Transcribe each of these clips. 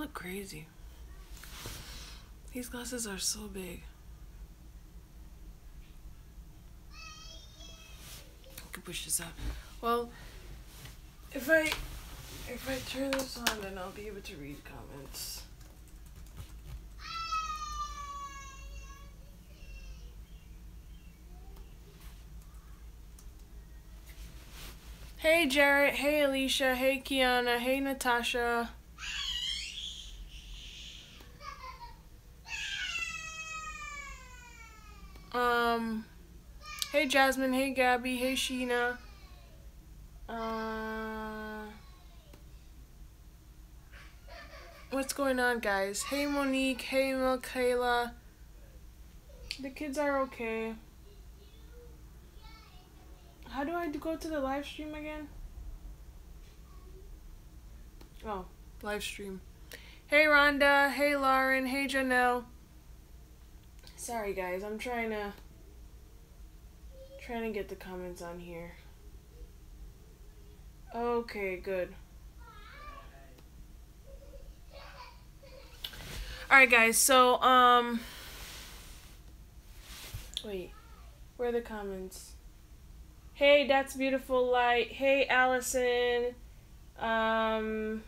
look crazy. These glasses are so big. I can push this out. Well, if I turn this on, then I'll be able to read comments. Hey Jarrett, hey Alicia, hey Kiana, hey Natasha. Hey Jasmine, hey Gabby, hey Sheena. What's going on, guys? Hey Monique, hey Michaela. The kids are okay. How do I go to the live stream again? Oh, live stream. Hey Rhonda, hey Lauren, hey Janelle. Sorry guys, I'm trying to get the comments on here. Okay, good. Alright guys, so wait, where are the comments? Hey, that's beautiful light. Hey Allison. Kiana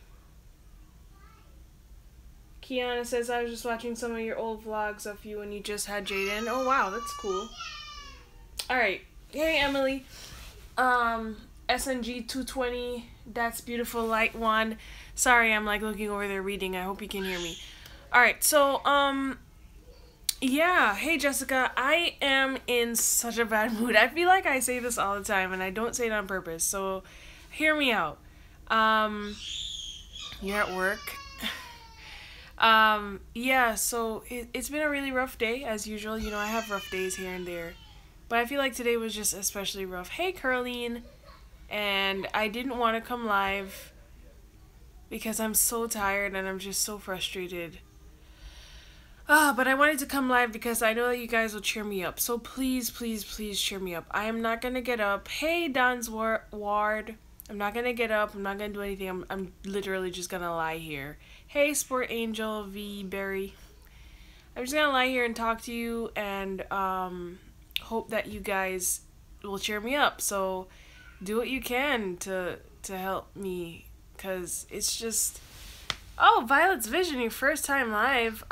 says, I was just watching some of your old vlogs of you when you just had Jaden. Oh wow, that's cool. Alright. Hey Emily. SNG 220, that's beautiful light one. Sorry, I'm like looking over there reading. I hope you can hear me. Alright, so yeah, hey Jessica, I am in such a bad mood. I feel like I say this all the time and I don't say it on purpose, so hear me out. You're at work. Yeah, so it's been a really rough day as usual. You know, I have rough days here and there, but I feel like today was just especially rough. Hey Curleen, and I didn't want to come live because I'm so tired and I'm just so frustrated. But I wanted to come live because I know that you guys will cheer me up. So please, please, please cheer me up. I am not going to get up. Hey, Don's Ward. I'm not going to get up. I'm not going to do anything. I'm literally just going to lie here. Hey, Sport Angel V. Berry. I'm just going to lie here and talk to you and hope that you guys will cheer me up. So do what you can to help me, because it's just... Oh, Violet's Vision, your first time live.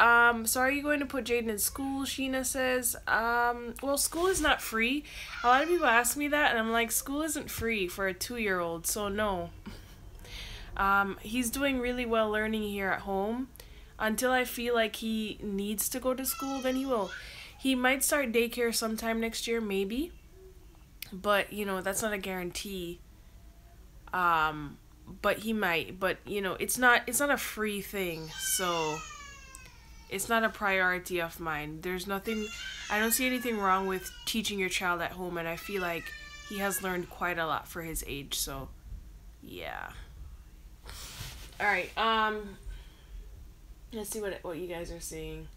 So are you going to put Jaden in school? Sheena says. Well, school is not free. A lot of people ask me that, and I'm like, school isn't free for a 2-year-old, so no. He's doing really well learning here at home. Until I feel like he needs to go to school, then he will. He might start daycare sometime next year, maybe. But, you know, that's not a guarantee. But he might, but you know, it's not a free thing, so it's not a priority of mine. I don't see anything wrong with teaching your child at home, and I feel like he has learned quite a lot for his age, so yeah. Alright, let's see what you guys are saying.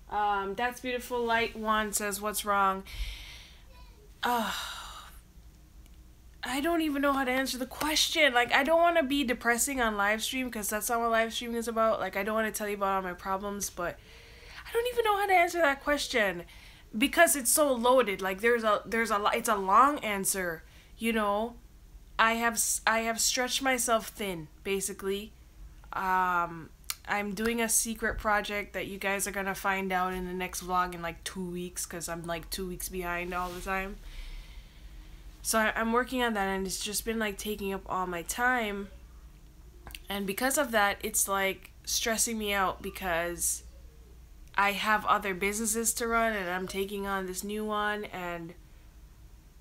That's beautiful light one says, what's wrong? I don't even know how to answer the question. Like, I don't want to be depressing on live stream because that's not what live streaming is about. Like, I don't want to tell you about all my problems, but I don't even know how to answer that question because it's so loaded. Like, there's a it's a long answer, you know. I have stretched myself thin, basically. I'm doing a secret project that you guys are going to find out in the next vlog in like 2 weeks because I'm like 2 weeks behind all the time. So I'm working on that, and it's just been like taking up all my time, and because of that, it's like stressing me out because I have other businesses to run and I'm taking on this new one, and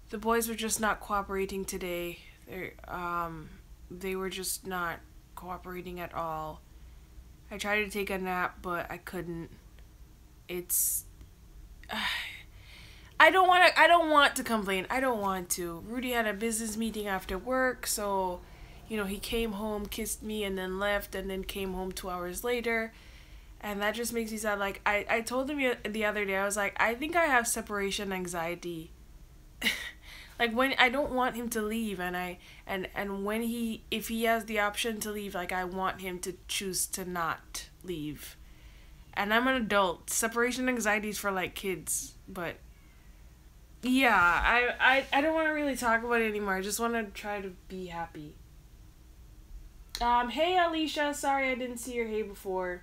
the boys were just not cooperating today. They were just not cooperating at all. I tried to take a nap, but I couldn't. It's I don't want to complain. I don't want to. Rudy had a business meeting after work, so, you know, he came home, kissed me, and then left, and then came home 2 hours later, and that just makes me sad. Like, I told him the other day, I was like, I think I have separation anxiety. Like, when I don't want him to leave, and when if he has the option to leave, like, I want him to choose to not leave. And I'm an adult. Separation anxiety is for, like, kids. But yeah, I don't want to really talk about it anymore. I just want to try to be happy. Hey Alicia, sorry I didn't see your hey before.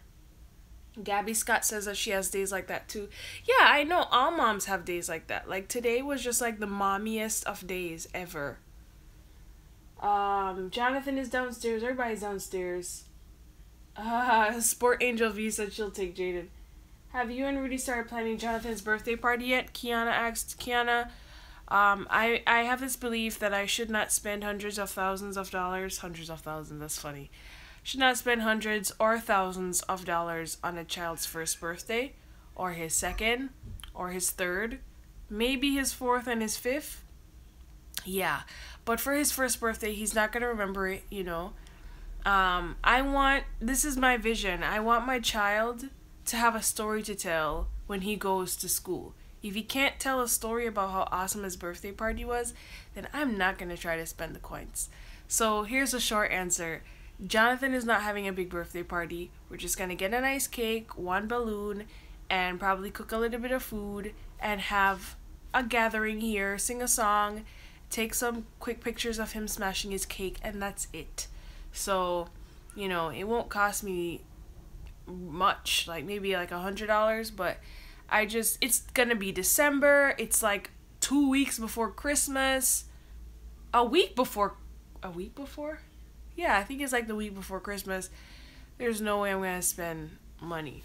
Gabby Scott says that she has days like that too. Yeah, I know all moms have days like that. Like, today was just like the mommiest of days ever. Jonathan is downstairs. Everybody's downstairs. Sport Angel V said she'll take Jaden. Have you and Rudy started planning Jonathan's birthday party yet? Kiana asked. Kiana, I have this belief that I should not spend hundreds of thousands of dollars. Hundreds of thousands, that's funny. Should not spend hundreds or thousands of dollars on a child's first birthday, or his second, or his third, maybe his fourth and his fifth. Yeah, but for his first birthday, he's not going to remember it, you know. This is my vision. I want my child to have a story to tell when he goes to school. If he can't tell a story about how awesome his birthday party was, then I'm not going to try to spend the coins. So here's a short answer. Jonathan is not having a big birthday party. We're just going to get a nice cake, one balloon, and probably cook a little bit of food and have a gathering here, sing a song, take some quick pictures of him smashing his cake, and that's it. So, you know, it won't cost me much, like maybe like $100, but it's gonna be December. It's like 2 weeks before Christmas. A week before? Yeah, I think it's like the week before Christmas. There's no way I'm gonna spend money.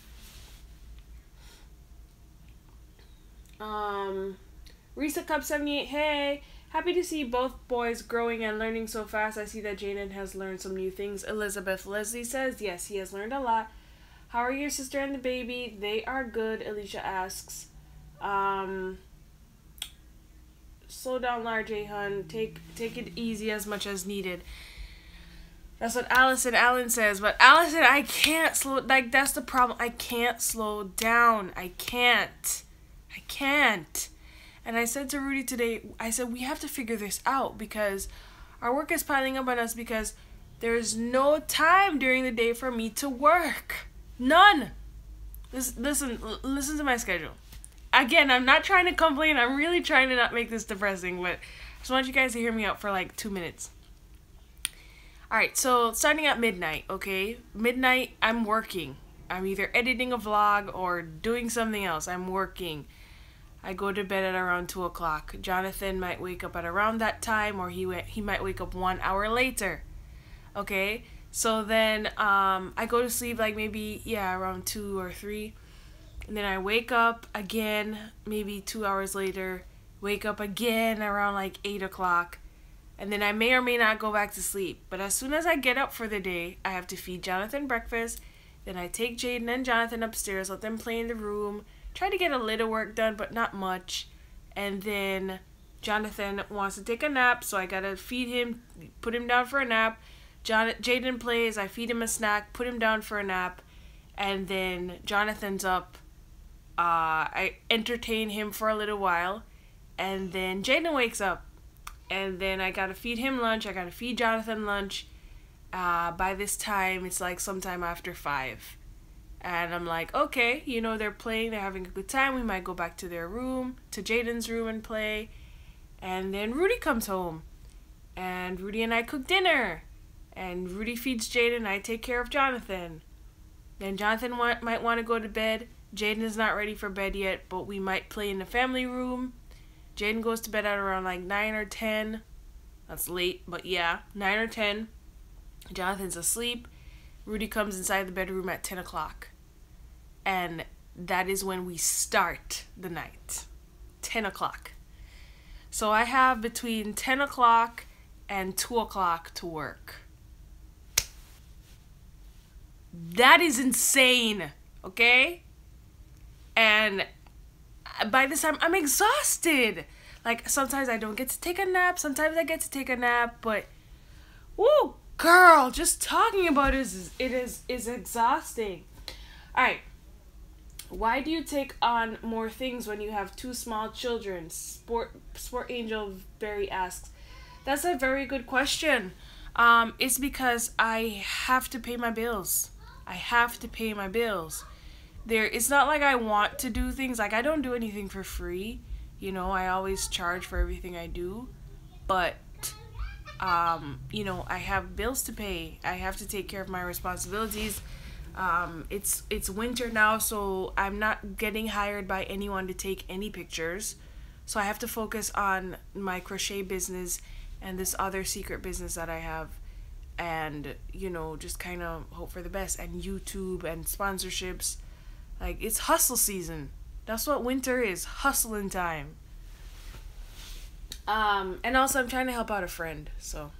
Risa Cup 78, hey! Happy to see both boys growing and learning so fast. I see that Jaden has learned some new things. Elizabeth Leslie says, yes, he has learned a lot. How are your sister and the baby? They are good, Alicia asks. Slow down, RJ, hun. Take it easy as much as needed. That's what Allison Allen says. But Allison, I can't slow, like, that's the problem. I can't slow down. I can't. And I said to Rudy today, I said, we have to figure this out because our work is piling up on us because there's no time during the day for me to work. None. Listen to my schedule. Again, I'm not trying to complain. I'm really trying to not make this depressing, but I just want you guys to hear me out for like 2 minutes. Alright, so starting at midnight, okay? Midnight, I'm working. I'm either editing a vlog or doing something else. I'm working. I go to bed at around 2 o'clock. Jonathan might wake up at around that time, or he might wake up 1 hour later. Okay? So then I go to sleep like maybe, around 2 or 3. And then I wake up again, maybe 2 hours later. Wake up again around like 8 o'clock. And then I may or may not go back to sleep. But as soon as I get up for the day, I have to feed Jonathan breakfast. Then I take Jaden and Jonathan upstairs, let them play in the room. Try to get a little work done, but not much. And then Jonathan wants to take a nap, so I gotta feed him, put him down for a nap. Jaden plays, I feed him a snack, put him down for a nap. And then Jonathan's up. I entertain him for a little while. And then Jaden wakes up. And then I gotta feed him lunch. I gotta feed Jonathan lunch. By this time, it's like sometime after 5. And I'm like, okay, you know, they're playing, they're having a good time. We might go back to their room, to Jaden's room and play. And then Rudy comes home. And Rudy and I cook dinner. And Rudy feeds Jaden, I take care of Jonathan. Then Jonathan might want to go to bed. Jaden is not ready for bed yet, but we might play in the family room. Jaden goes to bed at around like 9 or 10. That's late, but yeah, 9 or 10. Jonathan's asleep. Rudy comes inside the bedroom at 10 o'clock. And that is when we start the night. 10 o'clock. So I have between 10 o'clock and 2 o'clock to work. That is insane, okay? And by this time, I'm exhausted. Like, sometimes I don't get to take a nap. Sometimes I get to take a nap, but... Woo! Girl, just talking about it is exhausting. Alright. Why do you take on more things when you have 2 small children? Sport Sport Angel Berry asks, that's a very good question. It's because I have to pay my bills. I have to pay my bills. It's not like I want to do things. Like, I don't do anything for free. You know, I always charge for everything I do. But, you know, I have bills to pay. I have to take care of my responsibilities. It's winter now, so I'm not getting hired by anyone to take any pictures. So I have to focus on my crochet business and this other secret business that I have. And, you know, just kind of hope for the best. And YouTube and sponsorships. Like, it's hustle season. That's what winter is. Hustling time. And also I'm trying to help out a friend, so.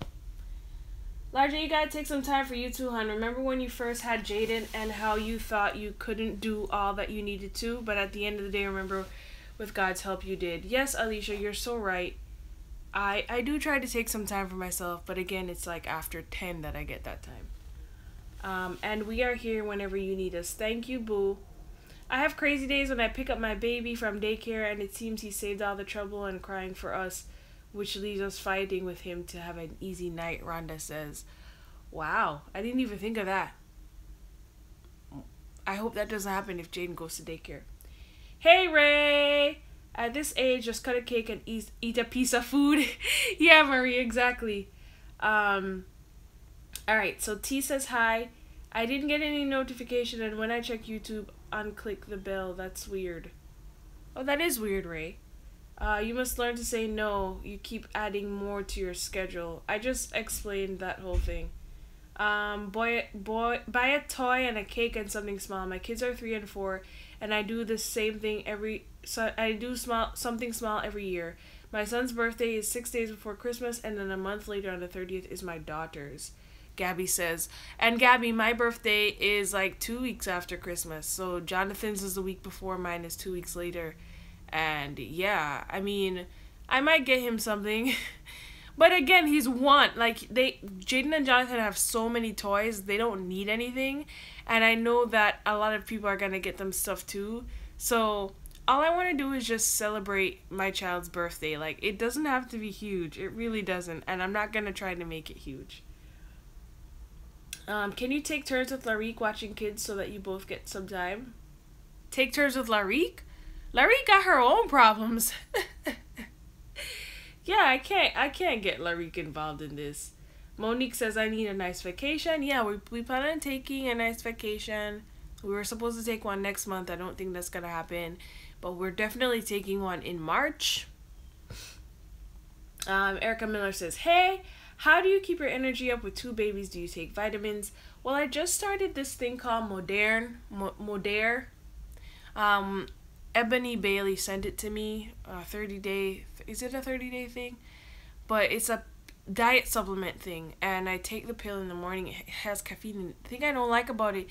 Larger, you gotta take some time for you too, hon. Remember when you first had Jaden and how you thought you couldn't do all that you needed to, but at the end of the day, remember, with God's help, you did. Yes, Alicia, you're so right. I do try to take some time for myself, but again, it's like after 10 that I get that time. And we are here whenever you need us. Thank you, boo. I have crazy days when I pick up my baby from daycare and it seems he saved all the trouble and crying for us, which leaves us fighting with him to have an easy night, Rhonda says. Wow, I didn't even think of that. I hope that doesn't happen if Jaden goes to daycare. Hey, Ray! At this age, just cut a cake and eat a piece of food. Yeah, Marie, exactly. Alright, so T says hi. I didn't get any notification, and when I check YouTube, unclick the bell. That's weird. Oh, that is weird, Ray. You must learn to say no. You keep adding more to your schedule. I just explained that whole thing. Buy a toy and a cake and something small. My kids are 3 and 4, and I do the same thing something small every year. My son's birthday is 6 days before Christmas, and then a month later on the 30th is my daughter's. Gabby says. And Gabby, my birthday is like 2 weeks after Christmas. So Jonathan's is the week before, mine is 2 weeks later. And yeah, I mean, I might get him something. But again, he's one. Like, Jaden and Jonathan have so many toys, they don't need anything. And I know that a lot of people are going to get them stuff too. So all I want to do is just celebrate my child's birthday. Like, it doesn't have to be huge. It really doesn't. And I'm not going to try to make it huge. Can you take turns with Larique watching kids so that you both get some time? Take turns with Larique? Larique got her own problems. Yeah, I can't get Larique involved in this. Monique says I need a nice vacation. Yeah, we plan on taking a nice vacation. We were supposed to take one next month. I don't think that's gonna happen, but we're definitely taking one in March. Erica Miller says, hey, how do you keep your energy up with 2 babies? Do you take vitamins? Well, I just started this thing called Modern. Ebony Bailey sent it to me. 30-day. Is it a 30-day thing? But it's a diet supplement thing, and I take the pill in the morning. It has caffeine in it. The thing I don't like about it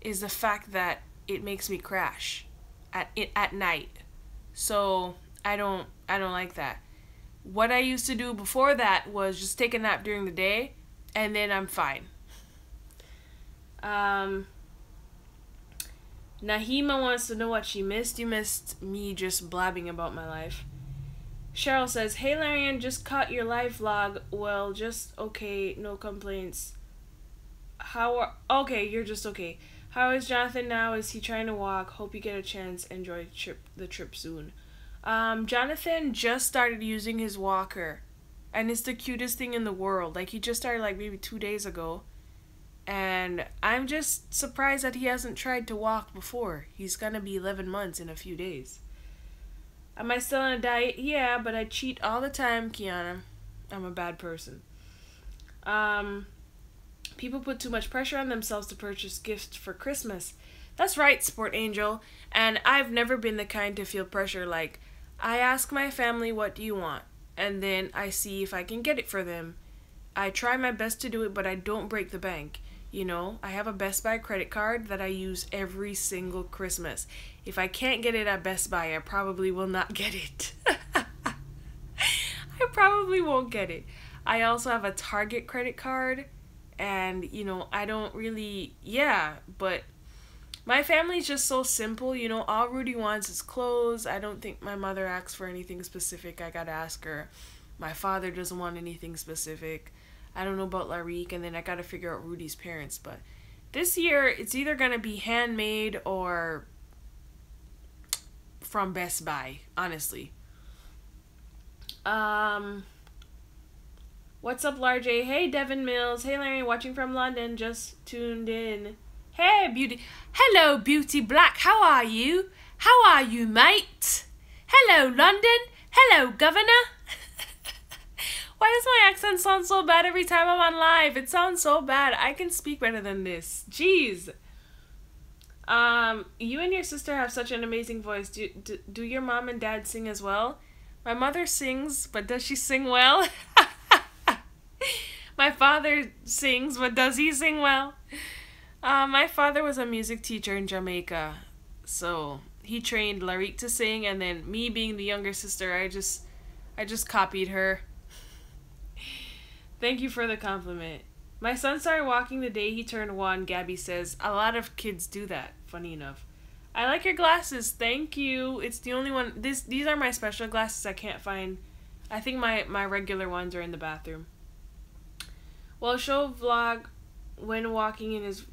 is the fact that it makes me crash at night. So I don't like that. What I used to do before that was just take a nap during the day, and then I'm fine. Nahima wants to know what she missed. You missed me just blabbing about my life. Cheryl says, hey Larianne, just caught your live vlog. Well, just okay, no complaints. Okay, you're just okay. How is Jonathan now? Is he trying to walk? Hope you get a chance. Enjoy the trip soon. Jonathan just started using his walker, and it's the cutest thing in the world. Like, he just started like maybe 2 days ago, and I'm just surprised that he hasn't tried to walk before. He's gonna be 11 months in a few days. Am I still on a diet? Yeah, but I cheat all the time, Kiana. I'm a bad person. People put too much pressure on themselves to purchase gifts for Christmas. That's right, Sport Angel. And I've never been the kind to feel pressure. Like, I ask my family, what do you want? And then I see if I can get it for them. I try my best to do it, but I don't break the bank. You know, I have a Best Buy credit card that I use every single Christmas. If I can't get it at Best Buy, I probably will not get it. I probably won't get it. I also have a Target credit card, and, you know, I don't really, yeah, but My family's just so simple, you know. All Rudy wants is clothes. I don't think my mother asks for anything specific. I gotta ask her. My father doesn't want anything specific. I don't know about Larique, and then I gotta figure out Rudy's parents. But this year, it's either gonna be handmade or from Best Buy, honestly. What's up, Large A? Hey, Devin Mills. Hey, Larry, watching from London. Just tuned in. Hey, Beauty. Hello, Beauty Black. How are you? How are you, mate? Hello, London. Hello, Governor. Why does my accent sound so bad every time I'm on live? It sounds so bad. I can speak better than this. Jeez. You and your sister have such an amazing voice. Do your mom and dad sing as well? My mother sings, but does she sing well? My father sings, but does he sing well? My father was a music teacher in Jamaica, so he trained Larique to sing, and then me being the younger sister, I just copied her. Thank you for the compliment. My son started walking the day he turned 1, Gabby says. A lot of kids do that, funny enough. I like your glasses, thank you. It's the only one, these are my special glasses I can't find. I think my regular ones are in the bathroom. Well, show vlog when walking in his...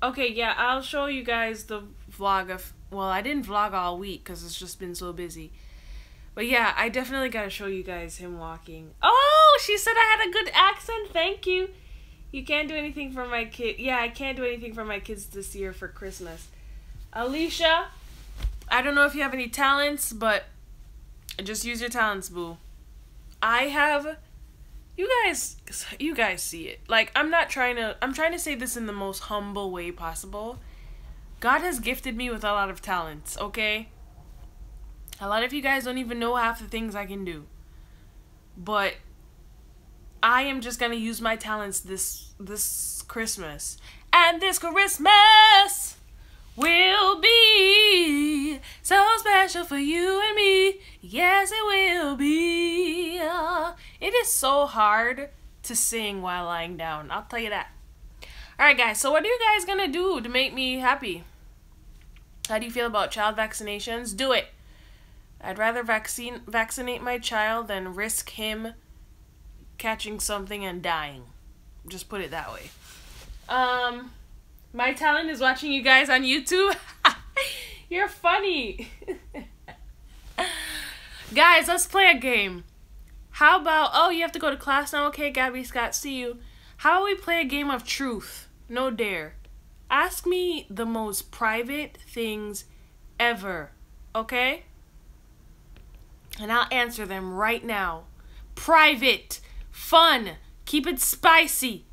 Okay, yeah, I'll show you guys the vlog of... Well, I didn't vlog all week because it's just been so busy. But yeah, I definitely got to show you guys him walking. Oh, she said I had a good accent. Thank you. You can't do anything for my kid. Yeah, I can't do anything for my kids this year for Christmas. Alicia, I don't know if you have any talents, but just use your talents, boo. I have... You guys see it. Like, I'm trying to say this in the most humble way possible. God has gifted me with a lot of talents, okay? A lot of you guys don't even know half the things I can do. But I am just gonna use my talents this Christmas. And this Christmas will be so special for you and me. Yes, it will be. It is so hard to sing while lying down. I'll tell you that. Alright, guys. So what are you guys gonna do to make me happy? How do you feel about child vaccinations? Do it. I'd rather vaccinate my child than risk him catching something and dying. Just put it that way. My talent is watching you guys on YouTube. You're funny. Guys, let's play a game. How about... Oh, you have to go to class now? Okay, Gabby Scott, see you. How about we play a game of truth? No dare. Ask me the most private things ever. Okay? And I'll answer them right now. Private. Fun. Keep it spicy.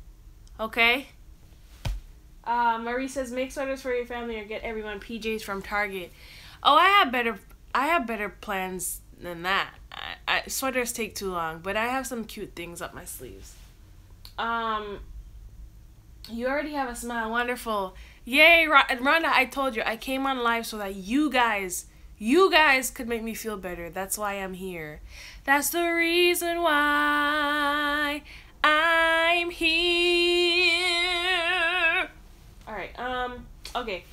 Okay? Marie says, make sweaters for your family or get everyone PJs from Target. Oh, I have better plans than that. Sweaters take too long, but I have some cute things up my sleeves. You already have a smile. Wonderful. Yay, Rhonda, I told you. I came on live so that you guys could make me feel better. That's why I'm here. That's the reason why I'm here. Alright, okay.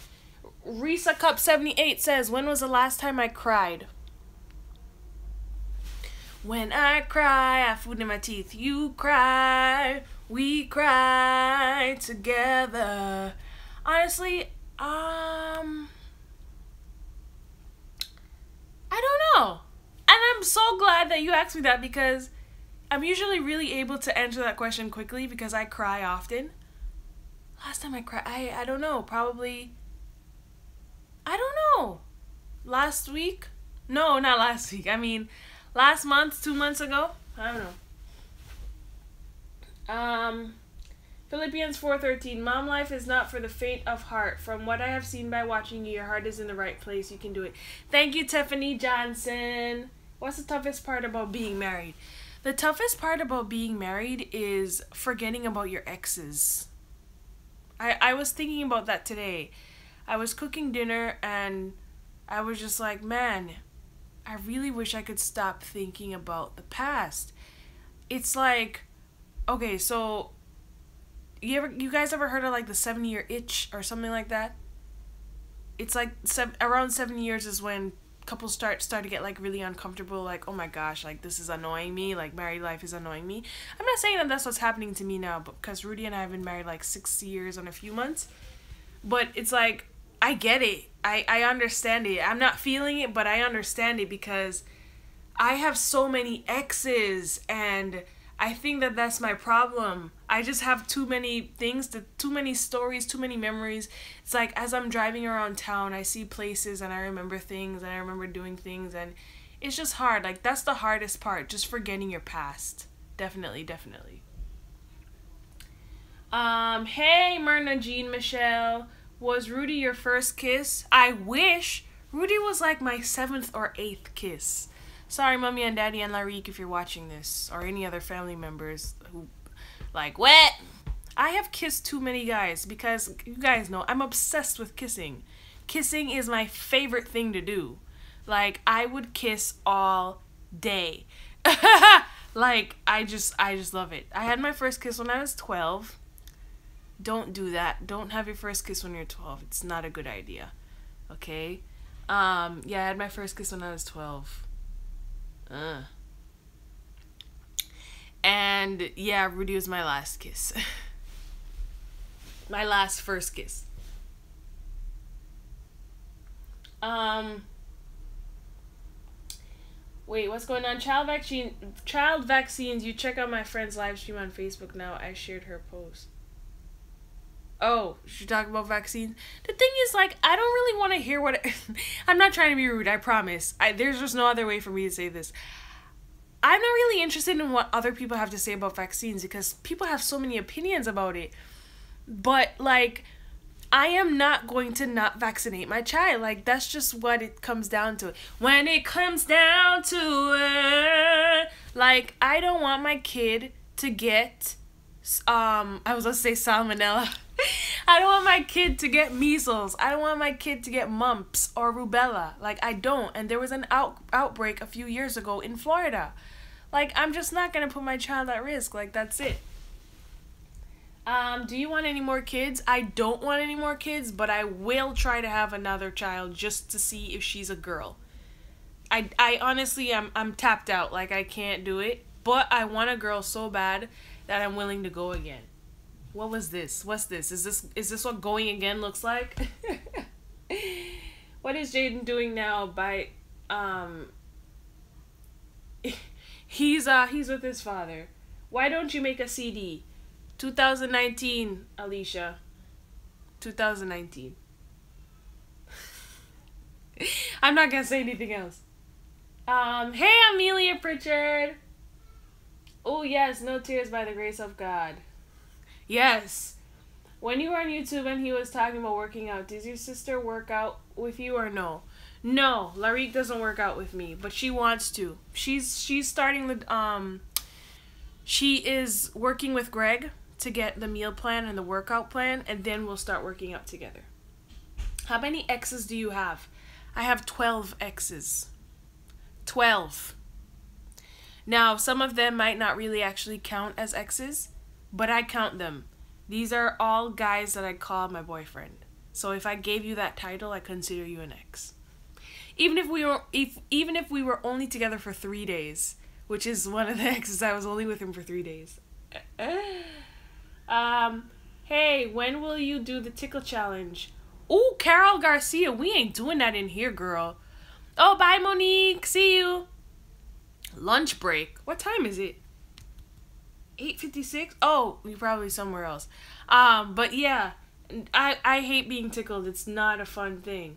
Risa Cup 78 says, when was the last time I cried? When I cry, I have food in my teeth. You cry, we cry together. Honestly, I don't know. And I'm so glad that you asked me that because I'm usually really able to answer that question quickly because I cry often. Last time I cried, I don't know, probably, I don't know. Last week? No, not last week. I mean, last month, 2 months ago? I don't know. Philippians 4:13. Mom life is not for the faint of heart. From what I have seen by watching you, your heart is in the right place. You can do it. Thank you, Tiffany Johnson. What's the toughest part about being married? The toughest part about being married is forgetting about your exes. I was thinking about that today. I was cooking dinner and I was just like, man, I really wish I could stop thinking about the past. It's like, okay, so you guys ever heard of like the 7-year itch or something like that? it's like around 7 years is when couples start to get like really uncomfortable, like, oh my gosh, like this is annoying me, like married life is annoying me. I'm not saying that that's what's happening to me now, because Rudy and I have been married like 6 years and a few months, but it's like, I get it, I understand it. I'm not feeling it, but I understand it, because I have so many exes, and I think that that's my problem. I just have too many things, too many stories, too many memories. It's like, as I'm driving around town, I see places and I remember things and I remember doing things, and it's just hard. Like, that's the hardest part, just forgetting your past. Definitely, definitely. Hey, Myrna Jean Michelle. Was Rudy your first kiss? I wish. Rudy was like my 7th or 8th kiss. Sorry, Mommy and Daddy and Larique, if you're watching this, or any other family members who, like, what? I have kissed too many guys, because you guys know I'm obsessed with kissing. Kissing is my favorite thing to do. Like, I would kiss all day. Like, I just love it. I had my first kiss when I was 12. Don't do that. Don't have your first kiss when you're 12. It's not a good idea. Okay? Yeah, I had my first kiss when I was 12. And yeah, Rudy was my last kiss. My last first kiss. Wait, what's going on? Child vaccines. You check out my friend's live stream on Facebook now. I shared her post. Oh, should talk about vaccines? The thing is, like, I don't really want to hear what... I'm not trying to be rude, I promise. There's just no other way for me to say this. I'm not really interested in what other people have to say about vaccines, because people have so many opinions about it. But, like, I am not going to not vaccinate my child. Like, that's just what it comes down to. When it comes down to it, like, I don't want my kid to get... I was gonna say salmonella. I don't want my kid to get measles. I don't want my kid to get mumps or rubella. Like, I don't. And there was an outbreak a few years ago in Florida. Like, I'm just not gonna put my child at risk. Like, that's it. Do you want any more kids? I don't want any more kids, but I will try to have another child just to see if she's a girl. I honestly, I'm tapped out. Like, I can't do it. But I want a girl so bad that I'm willing to go again. What was this? What's this? Is this what going again looks like? What is Jaden doing now? He's with his father. Why don't you make a CD? 2019, Alicia. 2019. I'm not gonna say anything else. Hey, Amelia Pritchard. Oh, yes, no tears by the grace of God. Yes. When you were on YouTube and he was talking about working out, does your sister work out with you or no? No, Larique doesn't work out with me, but she wants to. She's starting the, she is working with Greg to get the meal plan and the workout plan, and then we'll start working out together. How many exes do you have? I have 12 exes. 12. Now, some of them might not really actually count as exes, but I count them. These are all guys that I call my boyfriend. So if I gave you that title, I consider you an ex. Even if we were only together for 3 days, which is one of the exes, I was only with him for 3 days. Hey, when will you do the tickle challenge? Ooh, Carol Garcia, we ain't doing that in here, girl. Oh, bye, Monique. See you. Lunch break. What time is it? 8:56? Oh, you're probably somewhere else. But yeah, I hate being tickled. It's not a fun thing.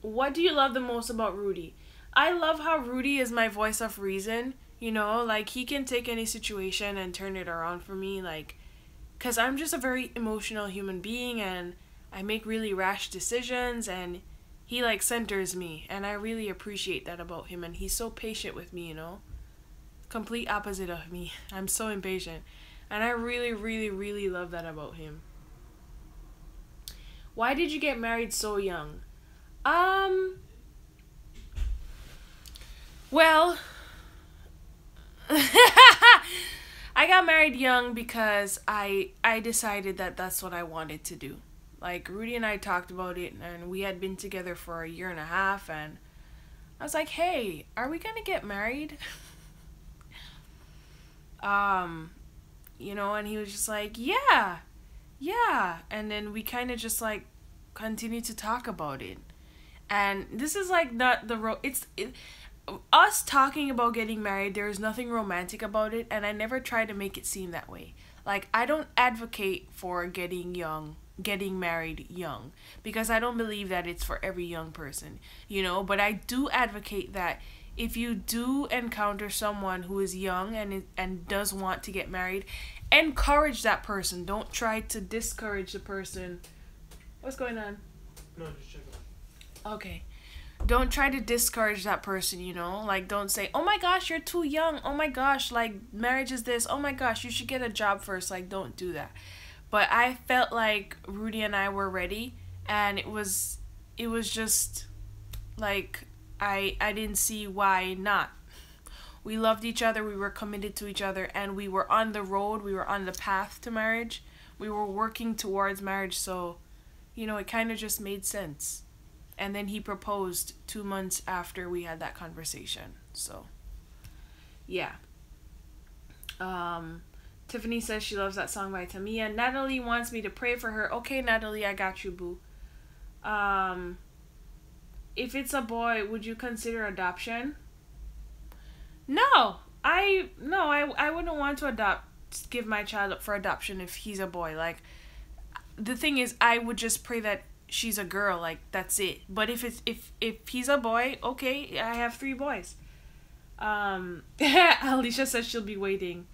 What do you love the most about Rudy? I love how Rudy is my voice of reason. You know, like, he can take any situation and turn it around for me. Like, because I'm just a very emotional human being, and I make really rash decisions, and he, like, centers me, and I really appreciate that about him, and he's so patient with me, you know? Complete opposite of me. I'm so impatient, and I really, really, really love that about him. Why did you get married so young? Well, I got married young because I decided that that's what I wanted to do. Like, Rudy and I talked about it, and we had been together for a year and a half, and I was like, hey, are we gonna get married? You know, and he was just like, yeah. And then we kind of just, like, continued to talk about it. And this is, like, not the us talking about getting married, there is nothing romantic about it, and I never try to make it seem that way. Like, I don't advocate for getting married young, because I don't believe that it's for every young person, you know, but I do advocate that if you do encounter someone who is young and does want to get married, encourage that person. Don't try to discourage the person. What's going on? No, just checking. Okay. Don't try to discourage that person, you know? Like, don't say, oh my gosh, you're too young. Oh my gosh, like, marriage is this. Oh my gosh, you should get a job first. Like, don't do that. But I felt like Rudy and I were ready, and it was just, like, I didn't see why not. We loved each other, we were committed to each other, and we were on the road, we were on the path to marriage. We were working towards marriage, so, you know, it kind of just made sense. And then he proposed 2 months after we had that conversation. So, yeah. Tiffany says she loves that song by Tamia. Natalie wants me to pray for her. Okay, Natalie, I got you, boo. If it's a boy, would you consider adoption? No. I wouldn't want to give my child up for adoption if he's a boy. Like, the thing is, I would just pray that she's a girl, like, that's it. But if he's a boy, okay, I have 3 boys. Alicia says she'll be waiting.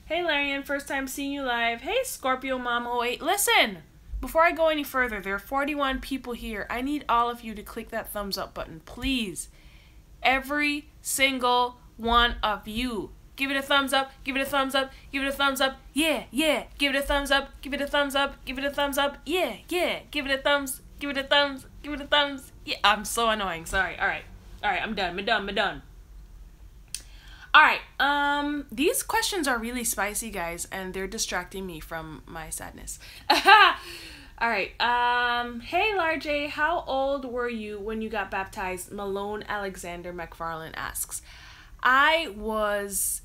Hey Larianne, first time seeing you live. Hey Scorpio Mom 08. Listen, before I go any further, there are 41 people here. I need all of you to click that thumbs up button, please. Every single one of you. Give it a thumbs up, give it a thumbs up, give it a thumbs up, yeah, give it a thumbs up, give it a thumbs up, give it a thumbs up, yeah, give it a thumbs, give it a thumbs, give it a thumbs, yeah. I'm so annoying, sorry. Alright, I'm done. Alright, these questions are really spicy, guys, and they're distracting me from my sadness. Alright, hey Larjay, how old were you when you got baptized? Malone Alexander McFarlane asks. I was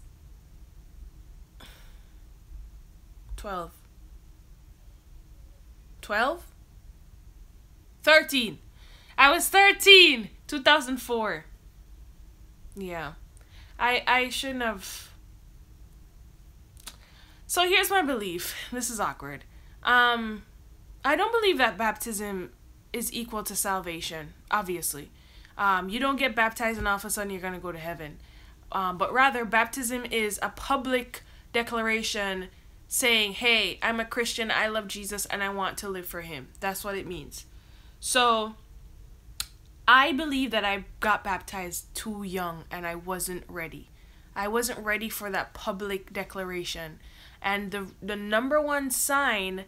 12. 13. I was 13. 2004. Yeah. I shouldn't have. So here's my belief. This is awkward. I don't believe that baptism is equal to salvation, obviously. You don't get baptized and all of a sudden you're going to go to heaven. But rather, baptism is a public declaration saying, hey, I'm a Christian, I love Jesus, and I want to live for him. That's what it means. So, I believe that I got baptized too young, and I wasn't ready. I wasn't ready for that public declaration. And the number one sign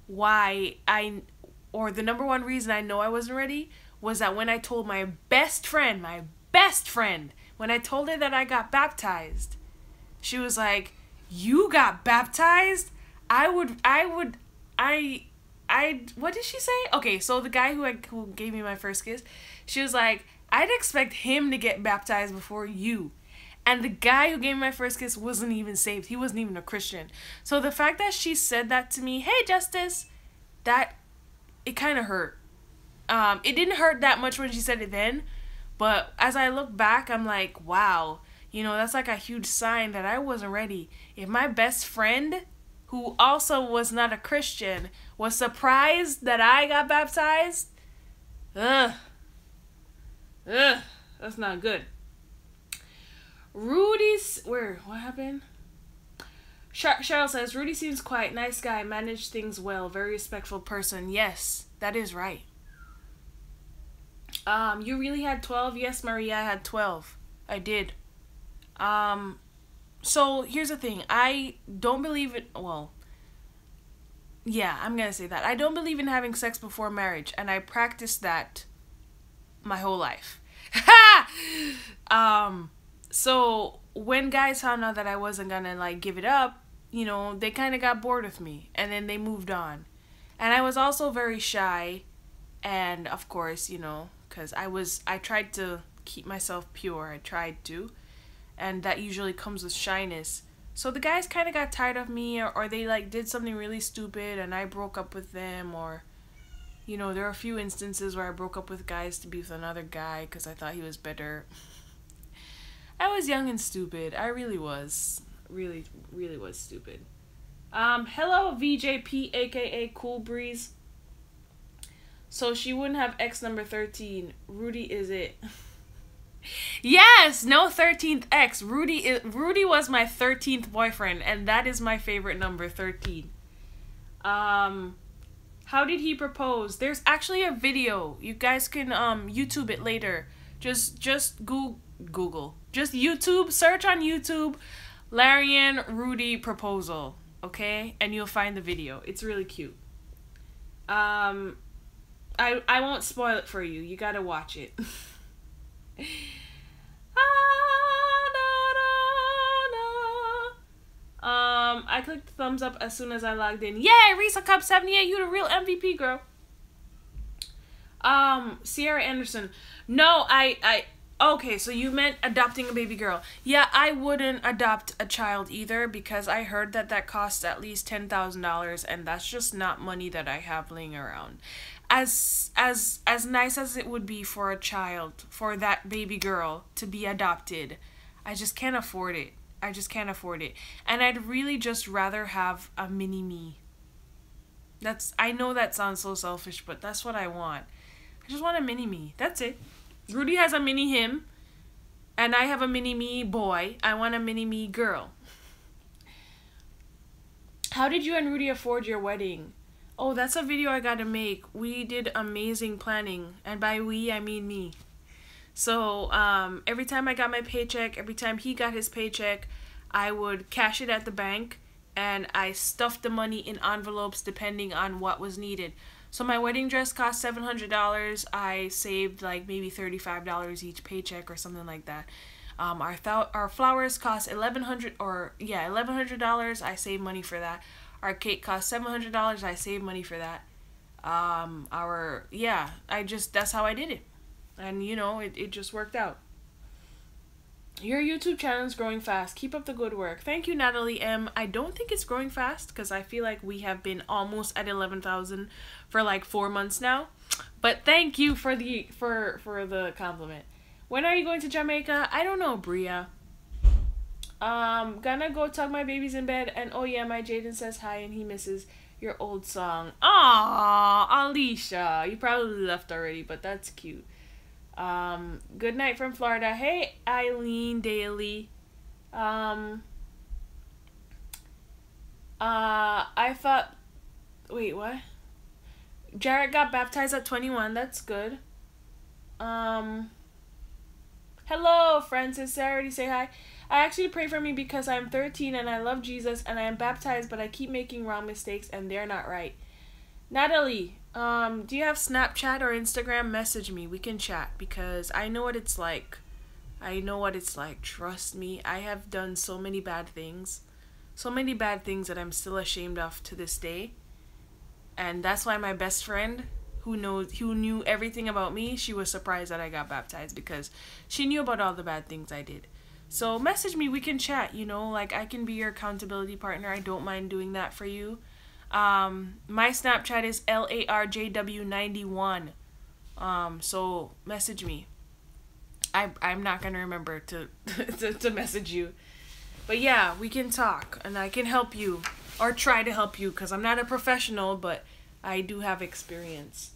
why the number one reason I know I wasn't ready was that when I told my best friend, when I told her that I got baptized, she was like, you got baptized? What did she say? Okay, so the guy who gave me my first kiss, she was like, I'd expect him to get baptized before you. And the guy who gave me my first kiss wasn't even saved. He wasn't even a Christian. So the fact that she said that to me, hey, Justice, it kind of hurt. It didn't hurt that much when she said it then, but as I look back, I'm like, wow, you know, that's like a huge sign that I wasn't ready. If my best friend, who also was not a Christian, was surprised that I got baptized, that's not good. What happened? Cheryl says, Rudy seems quiet, nice guy, managed things well, very respectful person. Yes, that is right. You really had 12? Yes, Maria, I had 12. I did. So here's the thing. I don't believe it. Well, yeah, I'm gonna say that. I don't believe in having sex before marriage, and I practiced that my whole life. So when guys found out that I wasn't gonna, like, give it up, you know, they kind of got bored with me and then they moved on. And I was also very shy, and of course, you know, because I tried to keep myself pure. I tried to, and that usually comes with shyness. So the guys kind of got tired of me, or they like did something really stupid and I broke up with them, or, you know, there are a few instances where I broke up with guys to be with another guy because I thought he was better. I was young and stupid. I really was. Really was stupid. Hello, VJP, aka Cool Breeze. So she wouldn't have ex number 13. Rudy is it. Yes, no 13th ex. Rudy was my 13th boyfriend, and that is my favorite number, 13. How did he propose? There's actually a video. You guys can YouTube it later. Just Google. Just YouTube, search on YouTube Larianne Rudy proposal, okay? And you'll find the video. It's really cute. I won't spoil it for you. You got to watch it. I clicked thumbs up as soon as I logged in. Yay, Risa Cup 78, you the real MVP, girl. Sierra Anderson. No, okay, so you meant adopting a baby girl. Yeah, I wouldn't adopt a child either, because I heard that costs at least $10,000, and that's just not money that I have laying around. As nice as it would be for a child, for that baby girl to be adopted, I just can't afford it. I just can't afford it. And I'd really just rather have a mini me. I know that sounds so selfish, but that's what I want. I just want a mini me. That's it. Rudy has a mini him, and I have a mini me boy. I want a mini me girl. How did you and Rudy afford your wedding? Oh, that's a video I gotta make. We did amazing planning, and by we, I mean me. So, every time I got my paycheck, every time he got his paycheck, I would cash it at the bank, and I stuffed the money in envelopes depending on what was needed. So my wedding dress cost $700. I saved like maybe $35 each paycheck or something like that. Our flowers cost $1,100. I saved money for that. Our cake cost $700. I saved money for that. That's how I did it. And you know, it just worked out. Your YouTube channel is growing fast. Keep up the good work. Thank you, Natalie M. I don't think it's growing fast because I feel like we have been almost at 11,000 for like 4 months now. But thank you for the compliment. When are you going to Jamaica? I don't know, Bria. Gonna go tuck my babies in bed, and oh yeah, my Jaden says hi and he misses your old song. Aww, Alicia. You probably left already, but that's cute. Good night from Florida. Hey, Eileen Daly. I thought, wait, what? Jarrett got baptized at 21. That's good. Hello, Francis. I already say hi. I actually pray for me because I'm 13 and I love Jesus and I am baptized, but I keep making wrong mistakes and they're not right. Natalie, do you have Snapchat or Instagram? Message me. We can chat because I know what it's like. I know what it's like. Trust me. I have done so many bad things. So many bad things that I'm still ashamed of to this day. And that's why my best friend, who knew everything about me, she was surprised that I got baptized because she knew about all the bad things I did. So message me. We can chat, you know. Like, I can be your accountability partner. I don't mind doing that for you. My Snapchat is LARJW91. So message me. I'm not gonna remember to message you. But yeah, we can talk and I can help you or try to help you because I'm not a professional, but I do have experience.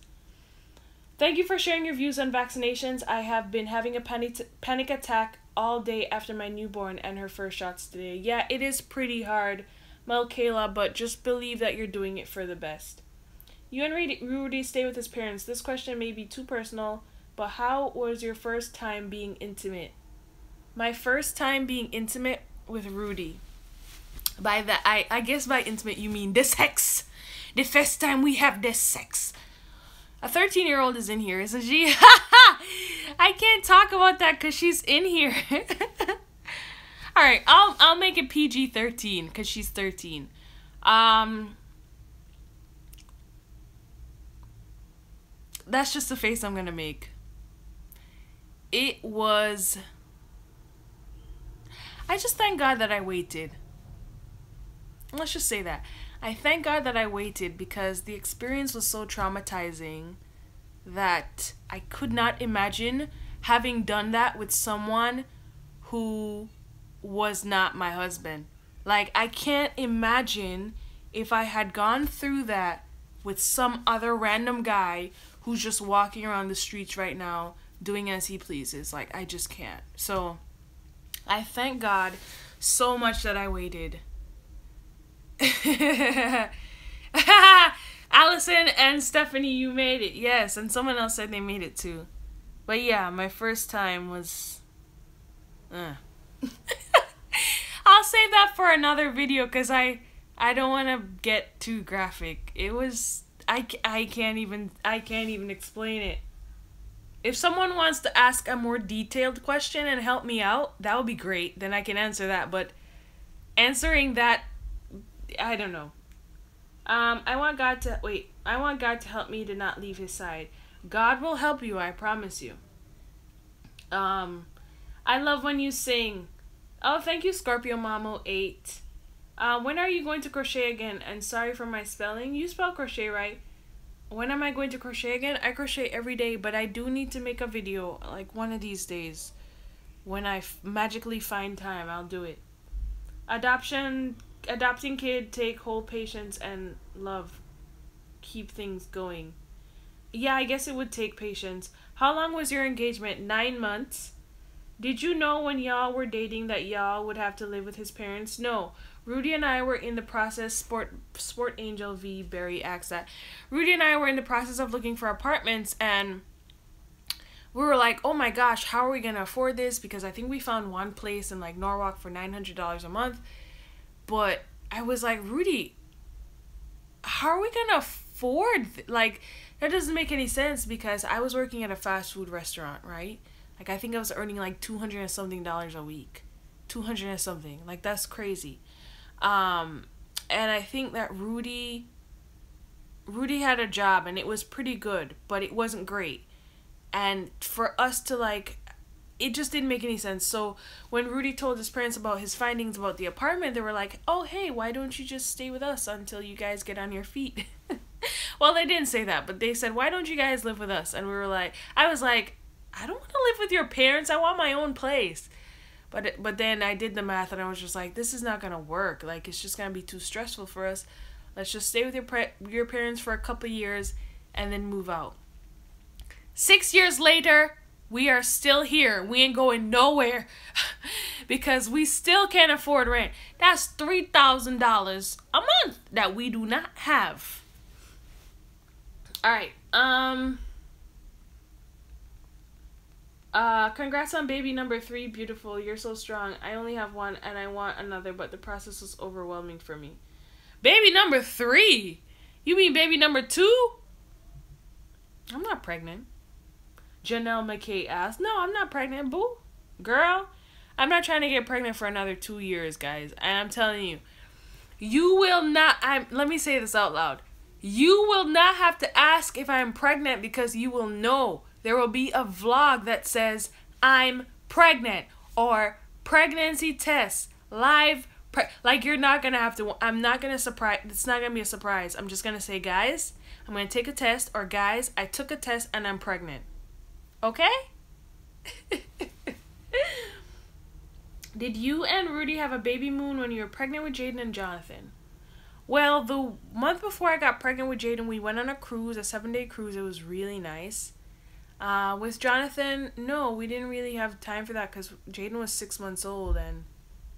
Thank you for sharing your views on vaccinations. I have been having a panic attack all day after my newborn and her first shots today. Yeah, it is pretty hard, Mel Kayla, but just believe that you're doing it for the best. You and Rudy stay with his parents. This question may be too personal, but how was your first time being intimate? My first time being intimate with Rudy. By that, I guess by intimate you mean the sex. The first time we have the sex. A 13-year-old is in here, isn't she? I can't talk about that because she's in here. Alright, I'll make it PG-13 because she's 13. That's just the face I'm gonna make. It was... I just thank God that I waited. Let's just say that. I thank God that I waited because the experience was so traumatizing that I could not imagine having done that with someone who was not my husband. Like, I can't imagine if I had gone through that with some other random guy who's just walking around the streets right now doing as he pleases. Like, I just can't. So, I thank God so much that I waited. Allison and Stephanie, you made it. Yes, and someone else said they made it too. But yeah, my first time was... I'll save that for another video because I don't want to get too graphic. It was... I can't even explain it. If someone wants to ask a more detailed question and help me out, that would be great. Then I can answer that. But answering that, I don't know. I want God to help me to not leave his side. God will help you, I promise you. I love when you sing. Oh, thank you, Scorpio Mamo 8. When are you going to crochet again? And sorry for my spelling. You spell crochet right. When am I going to crochet again? I crochet every day, but I do need to make a video like one of these days. When I magically find time, I'll do it. Adopting kid, take whole patience and love. Keep things going. Yeah, I guess it would take patience. How long was your engagement? 9 months. Did you know when y'all were dating that y'all would have to live with his parents? No. Rudy and I were in the process, Sport Angel V. Barry asked that. Rudy and I were in the process of looking for apartments, and we were like, oh my gosh, how are we going to afford this? Because I think we found one place in like Norwalk for $900 a month. But I was like, Rudy, how are we going to afford like, that doesn't make any sense because I was working at a fast food restaurant, right? Like, I think I was earning like $200 and something a week. 200 and something. Like, that's crazy. And I think that Rudy had a job and it was pretty good, but it wasn't great. And for us to like, it just didn't make any sense. So when Rudy told his parents about his findings about the apartment, they were like, oh, hey, why don't you just stay with us until you guys get on your feet? Well, they didn't say that, but they said, why don't you guys live with us? And we were like, I was like, I don't want to live with your parents. I want my own place. But then I did the math and I was just like, this is not going to work. Like, it's just going to be too stressful for us. Let's just stay with your parents for a couple years and then move out. 6 years later, we are still here. We ain't going nowhere because we still can't afford rent. That's $3,000 a month that we do not have. All right. Congrats on baby number 3. Beautiful. You're so strong. I only have one and I want another, but the process was overwhelming for me. Baby number 3? You mean baby number 2? I'm not pregnant. Janelle McKay asked. No, I'm not pregnant, boo. Girl, I'm not trying to get pregnant for another 2 years, guys. And I'm telling you, you will not, let me say this out loud. You will not have to ask if I'm pregnant because you will know. There will be a vlog that says, I'm pregnant, or pregnancy test, live, like you're not going to have to, I'm not going to surprise, it's not going to be a surprise. I'm just going to say, guys, I'm going to take a test, or guys, I took a test and I'm pregnant. Okay? Did you and Rudy have a baby moon when you were pregnant with Jaden and Jonathan? Well, the month before I got pregnant with Jaden, we went on a cruise, a 7-day cruise. It was really nice. With Jonathan, no, we didn't really have time for that because Jaden was 6 months old, and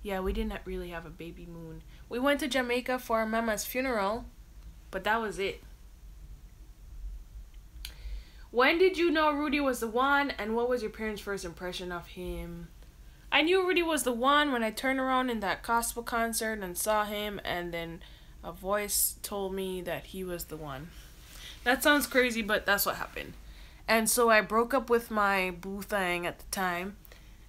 yeah, we didn't really have a baby moon. We went to Jamaica for our mama's funeral, but that was it. When did you know Rudy was the one, and what was your parents' first impression of him? I knew Rudy was the one when I turned around in that gospel concert and saw him, and then a voice told me that he was the one. That sounds crazy, but that's what happened. And so I broke up with my boo thing at the time.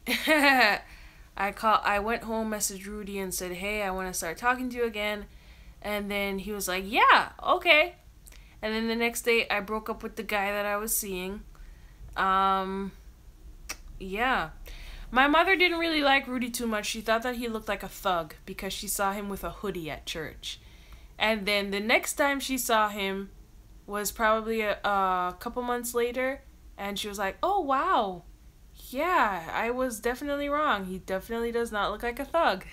I I went home, messaged Rudy and said, hey, I want to start talking to you again. And then he was like, yeah, okay. And then the next day I broke up with the guy that I was seeing. Yeah. My mother didn't really like Rudy too much. She thought that he looked like a thug because she saw him with a hoodie at church. And then the next time she saw him was probably a couple months later, and she was like, oh, wow. Yeah, I was definitely wrong. He definitely does not look like a thug.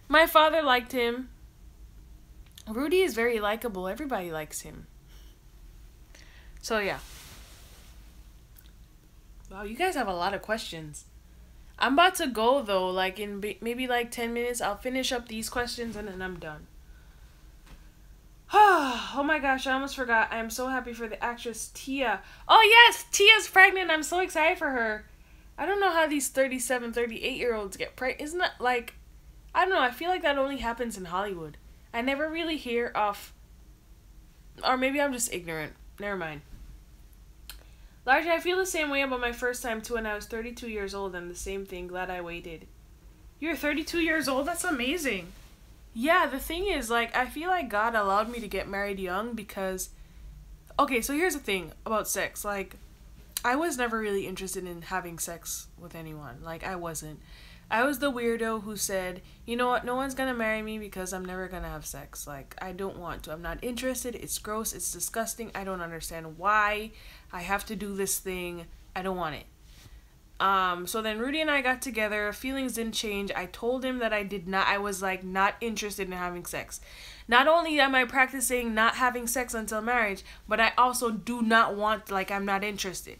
My father liked him. Rudy is very likable. Everybody likes him. So, yeah. Wow, you guys have a lot of questions. I'm about to go, though. Like, in maybe like 10 minutes, I'll finish up these questions, and then I'm done. Oh my gosh, I almost forgot. I am so happy for the actress Tia. Oh, yes, Tia's pregnant. I'm so excited for her. I don't know how these 37, 38-year-olds get pregnant. Isn't that, like, I don't know. I feel like that only happens in Hollywood. I never really hear of, or maybe I'm just ignorant. Never mind. Largely, I feel the same way about my first time, too, when I was 32 years old, and the same thing. Glad I waited. You're 32 years old? That's amazing. Yeah, the thing is, like, I feel like God allowed me to get married young because, okay, so here's the thing about sex. Like, I was never really interested in having sex with anyone. Like, I wasn't. I was the weirdo who said, you know what, no one's gonna marry me because I'm never gonna have sex. Like, I don't want to. I'm not interested. It's gross. It's disgusting. I don't understand why I have to do this thing. I don't want it. So then Rudy and I got together. Feelings didn't change. I told him that I was like not interested in having sex. Not only am I practicing not having sex until marriage, but I also do not want, like, I'm not interested.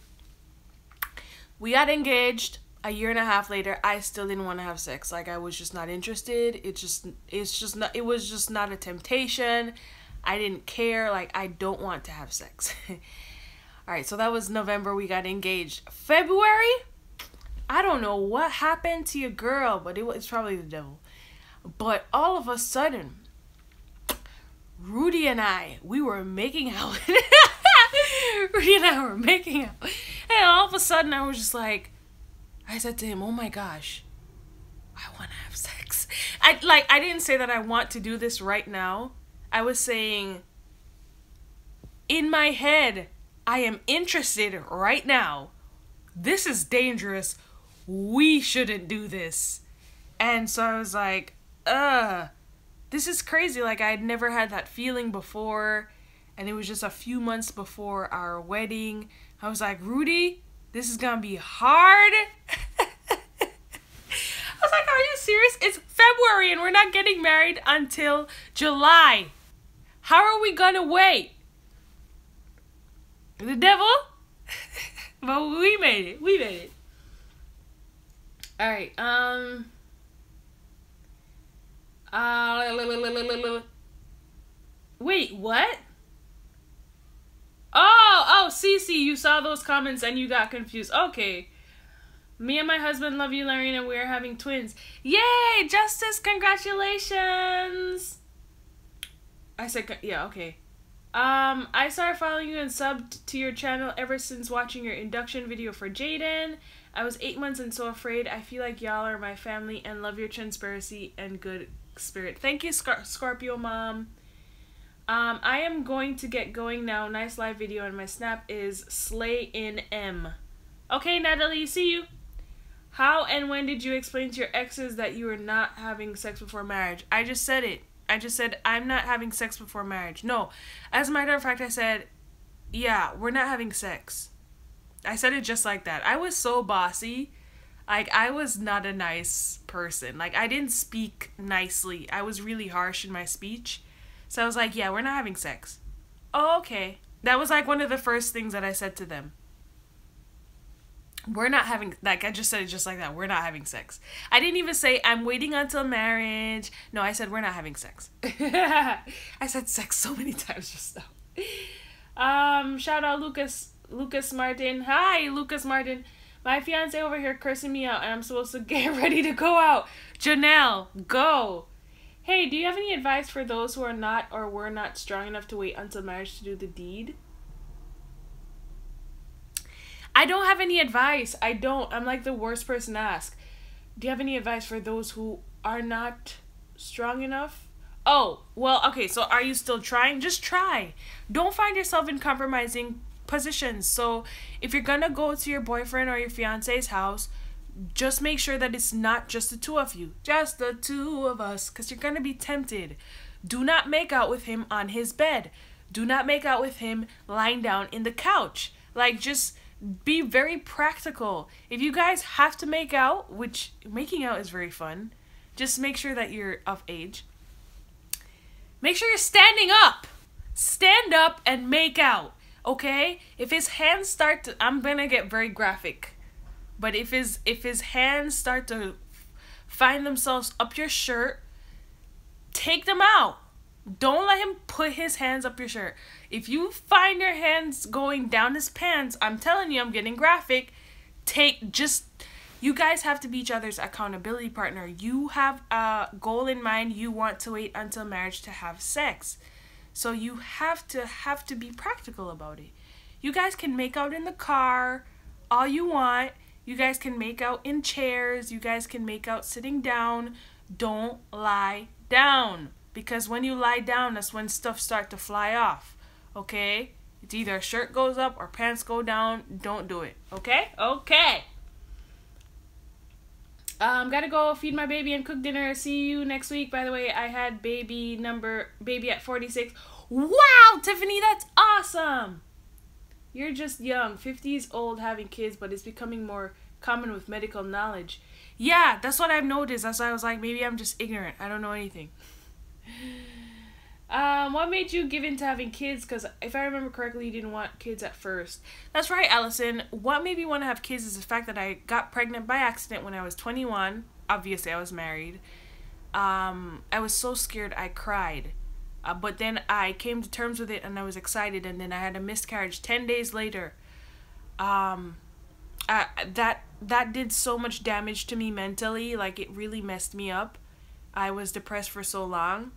We got engaged. A year and a half later, I still didn't want to have sex. Like, I was just not interested. It was just not a temptation. I didn't care. Like, I don't want to have sex. All right, so that was November. We got engaged. February, I don't know what happened to your girl, but it's probably the devil. But all of a sudden, Rudy and I, we were making out. Rudy and I were making out. And all of a sudden, I was just like, I said to him, oh my gosh, I want to have sex. I didn't say that I want to do this right now. I was saying, in my head, I am interested right now. This is dangerous. We shouldn't do this. And so I was like, this is crazy. Like, I had never had that feeling before. And it was just a few months before our wedding. I was like, Rudy, this is gonna be hard. I was like, are you serious? It's February and we're not getting married until July. How are we gonna wait? The devil? But we made it. We made it. Alright, wait, what? Oh, Cece, you saw those comments and you got confused. Okay. Me and my husband love you, Larianne, and we are having twins. Yay! Justice, congratulations! I said, yeah, okay. I started following you and subbed to your channel ever since watching your induction video for Jaden. I was 8 months and so afraid. I feel like y'all are my family and love your transparency and good spirit. Thank you, Scorpio Mom. I am going to get going now. Nice live video, and my snap is Slay in M. Okay, Natalie, see you. How and when did you explain to your exes that you were not having sex before marriage? I just said it. I just said, I'm not having sex before marriage. No, as a matter of fact, I said, yeah, we're not having sex. I said it just like that. I was so bossy. Like, I was not a nice person. Like, I didn't speak nicely. I was really harsh in my speech. So I was like, yeah, we're not having sex. Oh, okay. That was like one of the first things that I said to them. We're not having, like, I just said it just like that. We're not having sex. I didn't even say, I'm waiting until marriage. No, I said, we're not having sex. I said sex so many times just now. Shout out Lucas Martin. Hi, Lucas Martin. My fiance over here cursing me out and I'm supposed to get ready to go out. Janelle, go. Hey, do you have any advice for those who are not or were not strong enough to wait until marriage to do the deed? I don't have any advice. I don't. I'm like the worst person to ask. Do you have any advice for those who are not strong enough? Oh, well, okay, so are you still trying? Just try. Don't find yourself in compromising positions. So if you're gonna go to your boyfriend or your fiance's house, just make sure that it's not just the two of you. Just the two of us, because you're gonna be tempted. Do not make out with him on his bed. Do not make out with him lying down in the couch. Like, just be very practical. If you guys have to make out, which making out is very fun, just make sure that you're of age. Make sure you're standing up. Stand up and make out, okay? If his hands start to, I'm gonna get very graphic, but if his hands start to find themselves up your shirt, take them out. Don't let him put his hands up your shirt. If you find your hands going down his pants, I'm telling you, I'm getting graphic. You guys have to be each other's accountability partner. You have a goal in mind. You want to wait until marriage to have sex. So you have to be practical about it. You guys can make out in the car all you want. You guys can make out in chairs. You guys can make out sitting down. Don't lie down. Because when you lie down, that's when stuff starts to fly off. Okay? It's either a shirt goes up or pants go down. Don't do it. Okay? Okay. Gotta go feed my baby and cook dinner. See you next week. By the way, I had baby at 46. Wow, Tiffany, that's awesome. You're just young. 50 is old having kids, but it's becoming more common with medical knowledge. Yeah, that's what I've noticed. That's why I was like, maybe I'm just ignorant. I don't know anything. What made you give in to having kids? Because if I remember correctly, you didn't want kids at first. That's right, Allison. What made me want to have kids is the fact that I got pregnant by accident when I was 21. Obviously, I was married. I was so scared I cried. But then I came to terms with it and I was excited, and then I had a miscarriage 10 days later. That did so much damage to me mentally. Like, it really messed me up. I was depressed for so long.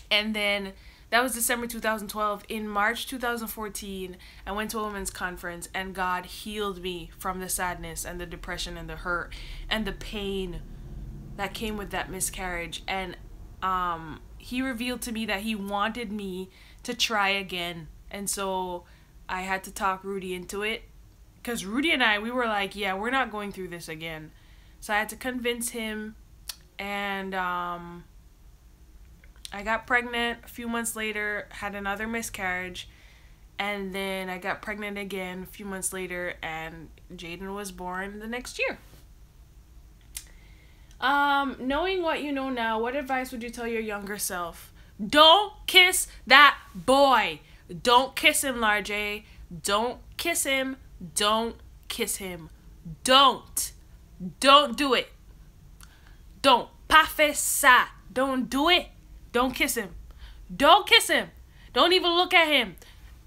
And then that was December 2012. In March 2014, I went to a women's conference, and God healed me from the sadness and the depression and the hurt and the pain that came with that miscarriage. And he revealed to me that he wanted me to try again. And so I had to talk Rudy into it, because Rudy and I, we were like, yeah, we're not going through this again. So I had to convince him, and I got pregnant a few months later, had another miscarriage, and then I got pregnant again a few months later, and Jaden was born the next year. Knowing what you know now, what advice would you tell your younger self? Don't kiss that boy. Don't kiss him, Larique. Don't kiss him. Don't kiss him. Don't do it. Don't. Pa fè ça. Don't do it. Don't kiss him. Don't kiss him. Don't even look at him.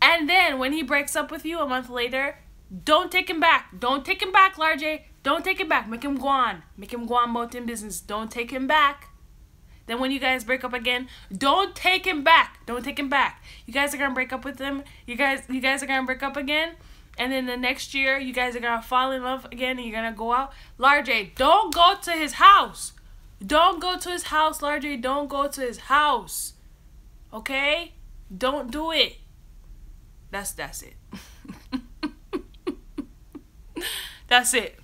And then when he breaks up with you a month later, don't take him back. Don't take him back, Larique. Don't take him back. Make him go on. Make him go on about him business. Don't take him back. Then when you guys break up again, don't take him back. Don't take him back. You guys are going to break up with him. You guys are going to break up again. And then the next year, you guys are going to fall in love again, and you're going to go out. Larique, don't go to his house. Don't go to his house, Larique. Don't go to his house. Okay? Don't do it. That's it. That's it.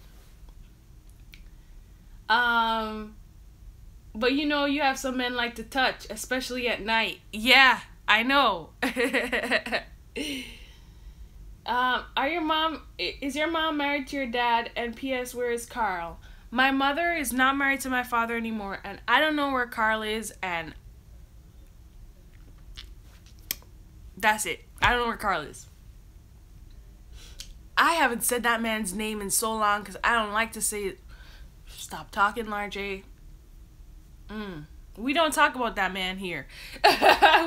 But you know, you have some men like to touch, especially at night. Yeah, I know. Is your mom married to your dad? And P.S. where is Carl? My mother is not married to my father anymore, and I don't know where Carl is, and that's it. I don't know where Carl is. I haven't said that man's name in so long because I don't like to say it. Stop talking, Larique. We don't talk about that man here.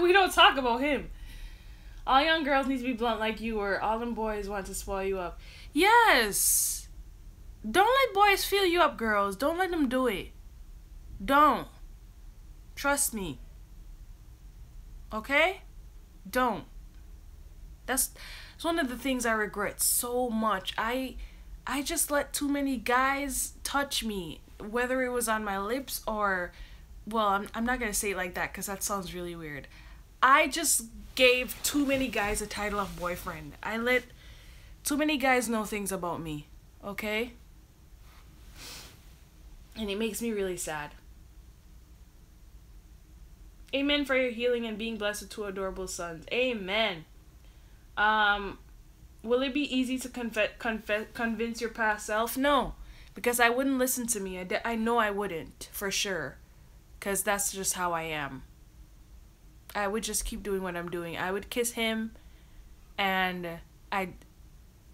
We don't talk about him. All young girls need to be blunt like you, or all them boys want to spoil you up. Yes. Don't let boys feel you up, girls. Don't let them do it. Don't. Trust me. Okay? Don't. That's one of the things I regret so much. I just let too many guys touch me. whether it was on my lips or, well, I'm not gonna say it like that because that sounds really weird. I just gave too many guys a title of boyfriend. I let too many guys know things about me, okay? And it makes me really sad. Amen for your healing and being blessed with 2 adorable sons. Amen. Will it be easy to convince your past self? No, because I wouldn't listen to me. I know I wouldn't, for sure, because that's just how I am. I would just keep doing what I'm doing. I would kiss him, and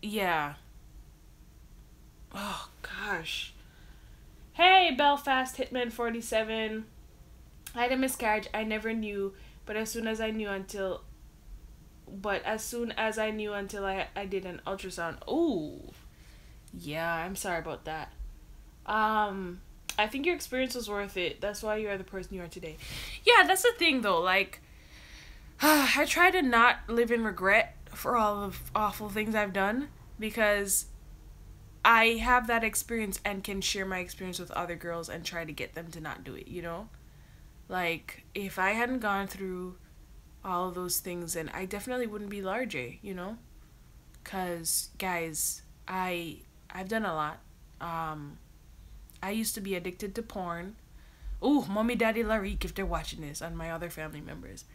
yeah. Oh, gosh. Hey, Belfast Hitman 47. I had a miscarriage. I never knew, but as soon as I knew until I did an ultrasound. Ooh. Yeah, I'm sorry about that. I think your experience was worth it. That's why you are the person you are today. Yeah, that's the thing though. Like, I try to not live in regret for all of awful things I've done because I have that experience and can share my experience with other girls and try to get them to not do it, you know? Like, if I hadn't gone through all of those things, then I definitely wouldn't be Larique, you know? Because, guys, I've done a lot. I used to be addicted to porn. Ooh, mommy, daddy, Larique, if they're watching this, and my other family members.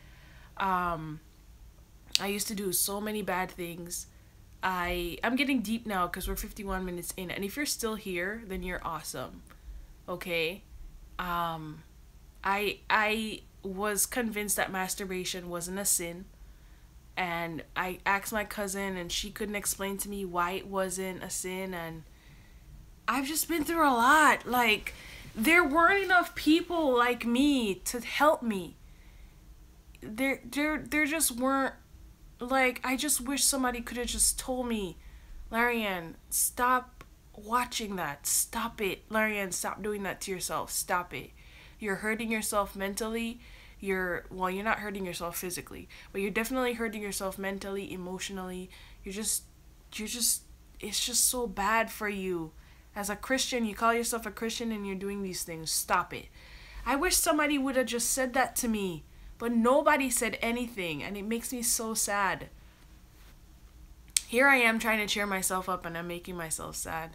I used to do so many bad things. I'm getting deep now because we're 51 minutes in, and if you're still here, then you're awesome. Okay? I was convinced that masturbation wasn't a sin, and I asked my cousin, and she couldn't explain to me why it wasn't a sin, and I've just been through a lot. Like, there weren't enough people like me to help me. There just weren't. Like, I just wish somebody could have just told me, Larianne, stop watching that. Stop it. Larianne, stop doing that to yourself. Stop it. You're hurting yourself mentally. You're not hurting yourself physically, but you're definitely hurting yourself mentally, emotionally. It's just so bad for you. As a Christian, you call yourself a Christian and you're doing these things. Stop it. I wish somebody would have just said that to me, but nobody said anything, and it makes me so sad. Here I am trying to cheer myself up, and I'm making myself sad.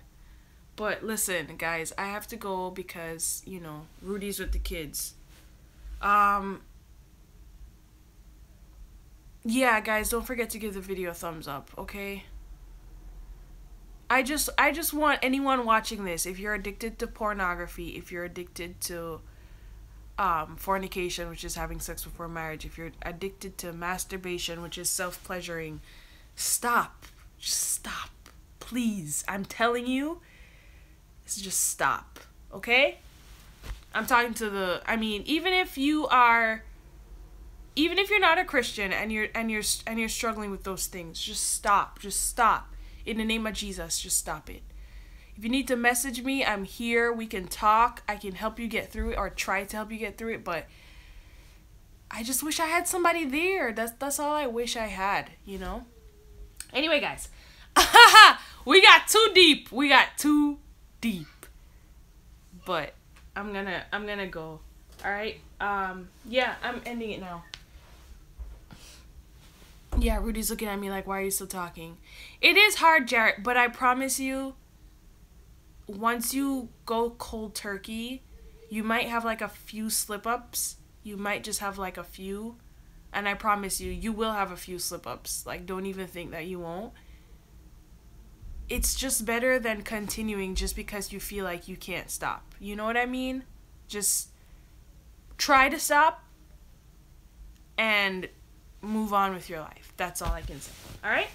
But listen, guys, I have to go because, you know, Rudy's with the kids. Yeah, guys, don't forget to give the video a thumbs up, okay? I just want anyone watching this, if you're addicted to pornography, if you're addicted to fornication, which is having sex before marriage, if you're addicted to masturbation, which is self-pleasuring, stop. Just stop. Please. I'm telling you, just stop. Okay? I'm talking to even if you're not a Christian and you're struggling with those things, just stop. Just stop. In the name of Jesus, just stop it. If you need to message me, I'm here. We can talk. I can help you get through it or try to help you get through it, but I just wish I had somebody there. That's all I wish I had, you know? Anyway, guys. We got too deep. But I'm gonna go. All right? Yeah, I'm ending it now. Yeah, Rudy's looking at me like, why are you still talking? It is hard, Jarrett, but I promise you, once you go cold turkey, you might have like a few slip-ups. You might just have like a few. And I promise you, you will have a few slip-ups. Like, don't even think that you won't. It's just better than continuing just because you feel like you can't stop. You know what I mean? Just try to stop and move on with your life. That's all I can say. All right?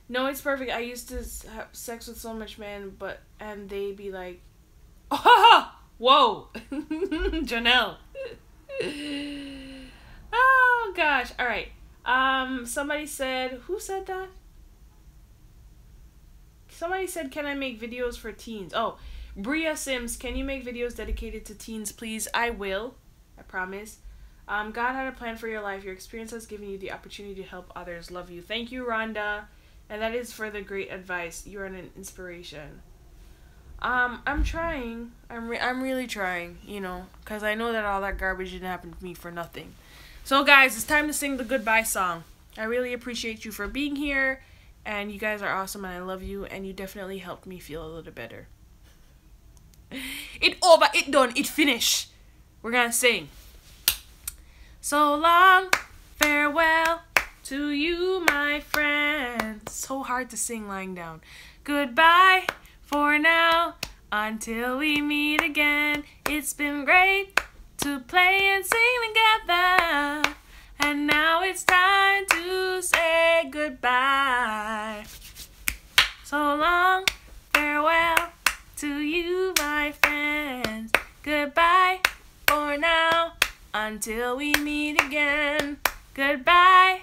No, it's perfect. I used to have sex with so much men, and they be like, oh, whoa, Janelle. Oh gosh. All right. Somebody said, who said that? Somebody said, can I make videos for teens? Oh, Bria Sims, can you make videos dedicated to teens, please? I will. I promise. God had a plan for your life. Your experience has given you the opportunity to help others. Love you. Thank you, Rhonda. And that is for the great advice. You are an inspiration. I'm trying. I'm really trying, you know, because I know that all that garbage didn't happen to me for nothing. So, guys, it's time to sing the goodbye song. I really appreciate you for being here, and you guys are awesome, and I love you, and you definitely helped me feel a little better. It over, it done, it finished. We're gonna sing. So long, farewell to you, my friend. So hard to sing lying down. Goodbye for now, until we meet again. It's been great to play and sing together, and now it's time to say goodbye. So long, farewell to you, my friends. Goodbye for now, until we meet again. Goodbye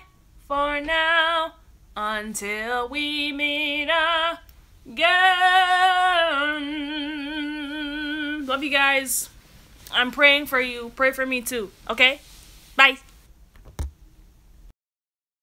for now, until we meet again. Love you guys. I'm praying for you. Pray for me too. Okay? Bye.